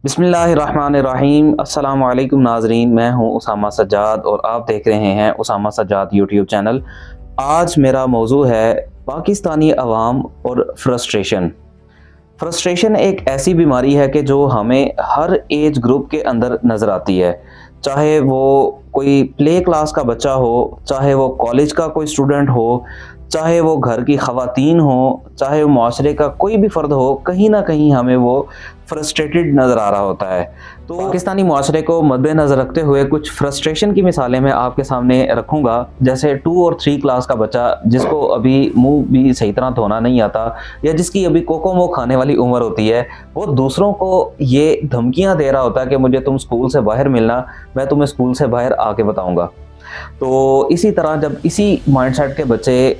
بسم اللہ الرحمن الرحیم۔ السلام علیکم ناظرین، میں ہوں اسامہ سجاد اور آپ دیکھ رہے ہیں اسامہ سجاد یوٹیوب چینل۔ آج میرا موضوع ہے پاکستانی عوام اور فرسٹریشن۔ فرسٹریشن ایک ایسی بیماری ہے کہ جو ہمیں ہر ایج گروپ کے اندر نظر آتی ہے، چاہے وہ کوئی پلے کلاس کا بچہ ہو، چاہے وہ کالج کا کوئی اسٹوڈنٹ ہو، چاہے وہ گھر کی خواتین ہوں، چاہے وہ معاشرے کا کوئی بھی فرد ہو، کہیں نہ کہیں ہمیں وہ فرسٹریٹڈ نظر آ رہا ہوتا ہے۔ تو پاکستانی معاشرے کو مد نظر رکھتے ہوئے کچھ فرسٹریشن کی مثالیں میں آپ کے سامنے رکھوں گا، جیسے 2 اور 3 کلاس کا بچہ جس کو ابھی منہ بھی صحیح طرح دھونا نہیں آتا، یا جس کی ابھی کوکو مو کھانے والی عمر ہوتی ہے، وہ دوسروں کو یہ دھمکیاں دے رہا ہوتا ہے کہ مجھے تم اسکول سے باہر ملنا، میں تمہیں اسکول سے باہر آ کے بتاؤں گا۔ تو اسی طرح جب اسی مائنڈ سیٹ کے بچے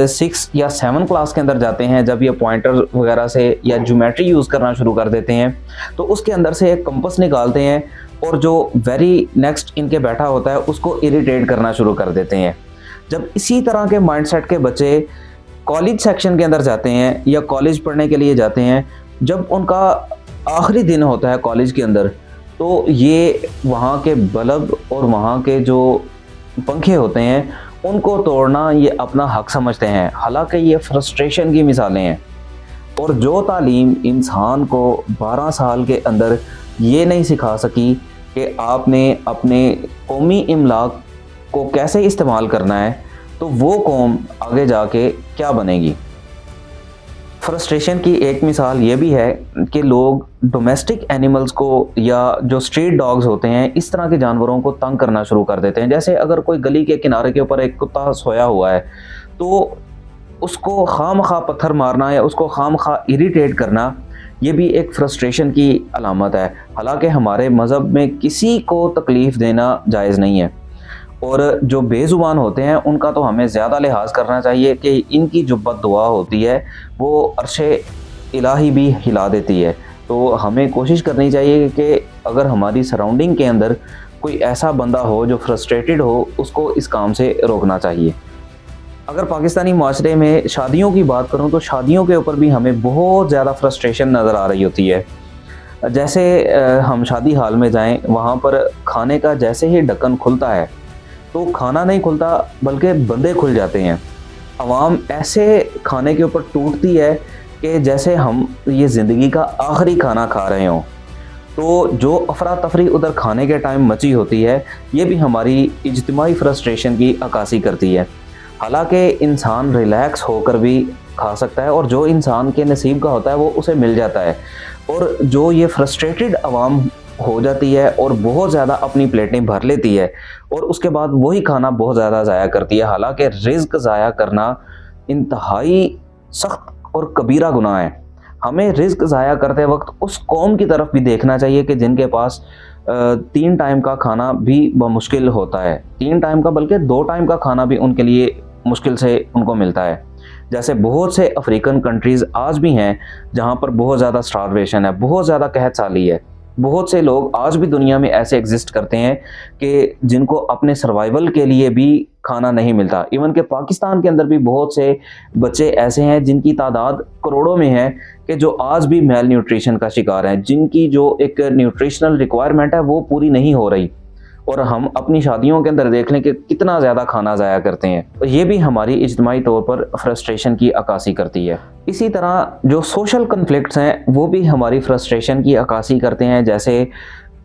6 یا 7 کلاس کے اندر جاتے ہیں، جب یہ پوائنٹر وغیرہ سے یا جیومیٹری یوز کرنا شروع کر دیتے ہیں، تو اس کے اندر سے ایک کمپس نکالتے ہیں اور جو ویری نیکسٹ ان کے بیٹھا ہوتا ہے اس کو اریٹیٹ کرنا شروع کر دیتے ہیں۔ جب اسی طرح کے مائنڈ سیٹ کے بچے کالج سیکشن کے اندر جاتے ہیں یا کالج پڑھنے کے لیے جاتے ہیں، جب ان کا آخری دن ہوتا ہے کالج کے اندر، تو یہ وہاں کے بلب اور وہاں کے جو پنکھے ہوتے ہیں ان کو توڑنا یہ اپنا حق سمجھتے ہیں، حالانکہ یہ فرسٹریشن کی مثالیں ہیں۔ اور جو تعلیم انسان کو 12 سال کے اندر یہ نہیں سکھا سکی کہ آپ نے اپنے قومی املاک کو کیسے استعمال کرنا ہے، تو وہ قوم آگے جا کے کیا بنے گی۔ فرسٹریشن کی ایک مثال یہ بھی ہے کہ لوگ ڈومیسٹک اینیملز کو یا جو اسٹریٹ ڈاگز ہوتے ہیں اس طرح کے جانوروں کو تنگ کرنا شروع کر دیتے ہیں۔ جیسے اگر کوئی گلی کے کنارے کے اوپر ایک کتا سویا ہوا ہے تو اس کو خواہ مخواہ پتھر مارنا یا اس کو خواہ مخواہ اریٹیٹ کرنا، یہ بھی ایک فرسٹریشن کی علامت ہے، حالانکہ ہمارے مذہب میں کسی کو تکلیف دینا جائز نہیں ہے۔ اور جو بے زبان ہوتے ہیں ان کا تو ہمیں زیادہ لحاظ کرنا چاہیے کہ ان کی جو بد دعا ہوتی ہے وہ عرش الہی بھی ہلا دیتی ہے۔ تو ہمیں کوشش کرنی چاہیے کہ اگر ہماری سراؤنڈنگ کے اندر کوئی ایسا بندہ ہو جو فرسٹریٹڈ ہو، اس کو اس کام سے روکنا چاہیے۔ اگر پاکستانی معاشرے میں شادیوں کی بات کروں تو شادیوں کے اوپر بھی ہمیں بہت زیادہ فرسٹریشن نظر آ رہی ہوتی ہے۔ جیسے ہم شادی ہال میں جائیں، وہاں پر کھانے کا جیسے ہی ڈھکن کھلتا ہے تو کھانا نہیں کھلتا بلکہ بندے کھل جاتے ہیں۔ عوام ایسے کھانے کے اوپر ٹوٹتی ہے کہ جیسے ہم یہ زندگی کا آخری کھانا کھا رہے ہوں۔ تو جو افراتفری ادھر کھانے کے ٹائم مچی ہوتی ہے، یہ بھی ہماری اجتماعی فرسٹریشن کی عکاسی کرتی ہے۔ حالانکہ انسان ریلیکس ہو کر بھی کھا سکتا ہے، اور جو انسان کے نصیب کا ہوتا ہے وہ اسے مل جاتا ہے، اور جو یہ فرسٹریٹڈ عوام ہو جاتی ہے اور بہت زیادہ اپنی پلیٹیں بھر لیتی ہے اور اس کے بعد وہی کھانا بہت زیادہ ضائع کرتی ہے۔ حالانکہ رزق ضائع کرنا انتہائی سخت اور کبیرہ گناہ ہے۔ ہمیں رزق ضائع کرتے وقت اس قوم کی طرف بھی دیکھنا چاہیے کہ جن کے پاس 3 ٹائم کا کھانا بھی بمشکل ہوتا ہے، 3 ٹائم کا بلکہ 2 ٹائم کا کھانا بھی ان کے لیے مشکل سے ان کو ملتا ہے۔ جیسے بہت سے افریقن کنٹریز آج بھی ہیں جہاں پر بہت زیادہ سٹارویشن ہے، بہت زیادہ قحط سالی ہے۔ بہت سے لوگ آج بھی دنیا میں ایسے ایگزسٹ کرتے ہیں کہ جن کو اپنے سروائیول کے لیے بھی کھانا نہیں ملتا۔ ایون کہ پاکستان کے اندر بھی بہت سے بچے ایسے ہیں جن کی تعداد کروڑوں میں ہے کہ جو آج بھی میل نیوٹریشن کا شکار ہیں، جن کی جو ایک نیوٹریشنل ریکوائرمنٹ ہے وہ پوری نہیں ہو رہی، اور ہم اپنی شادیوں کے اندر دیکھ لیں کہ کتنا زیادہ کھانا ضائع کرتے ہیں۔ یہ بھی ہماری اجتماعی طور پر فرسٹریشن کی عکاسی کرتی ہے۔ اسی طرح جو سوشل کنفلکٹس ہیں وہ بھی ہماری فرسٹریشن کی عکاسی کرتے ہیں۔ جیسے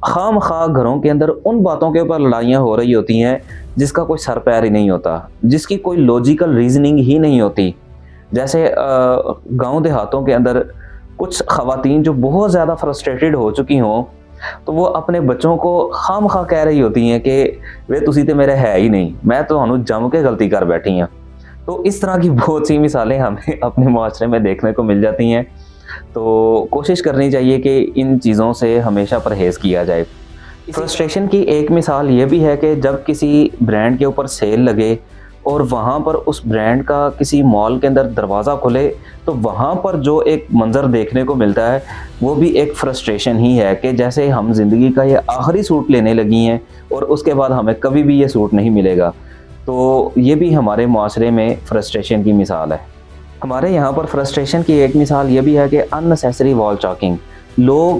خواہ مخواہ گھروں کے اندر ان باتوں کے اوپر لڑائیاں ہو رہی ہوتی ہیں جس کا کوئی سر پیر ہی نہیں ہوتا، جس کی کوئی لاجیکل ریزننگ ہی نہیں ہوتی۔ جیسے گاؤں دیہاتوں کے اندر کچھ خواتین جو بہت زیادہ فرسٹریٹڈ ہو چکی ہوں تو وہ اپنے بچوں کو خواہ مخواہ کہہ رہی ہوتی ہیں کہ وہ تسی تے میرے ہے ہی نہیں، میں تو ہنوں جم کے غلطی کر بیٹھی ہیں۔ تو اس طرح کی بہت سی مثالیں ہمیں اپنے معاشرے میں دیکھنے کو مل جاتی ہیں۔ تو کوشش کرنی چاہیے کہ ان چیزوں سے ہمیشہ پرہیز کیا جائے۔ فرسٹریشن کی ایک مثال یہ بھی ہے کہ جب کسی برانڈ کے اوپر سیل لگے اور وہاں پر اس برانڈ کا کسی مال کے اندر دروازہ کھلے تو وہاں پر جو ایک منظر دیکھنے کو ملتا ہے وہ بھی ایک فرسٹریشن ہی ہے کہ جیسے ہم زندگی کا یہ آخری سوٹ لینے لگی ہیں اور اس کے بعد ہمیں کبھی بھی یہ سوٹ نہیں ملے گا۔ تو یہ بھی ہمارے معاشرے میں فرسٹریشن کی مثال ہے۔ ہمارے یہاں پر فرسٹریشن کی ایک مثال یہ بھی ہے کہ ان نیسیسری وال چاکنگ، لوگ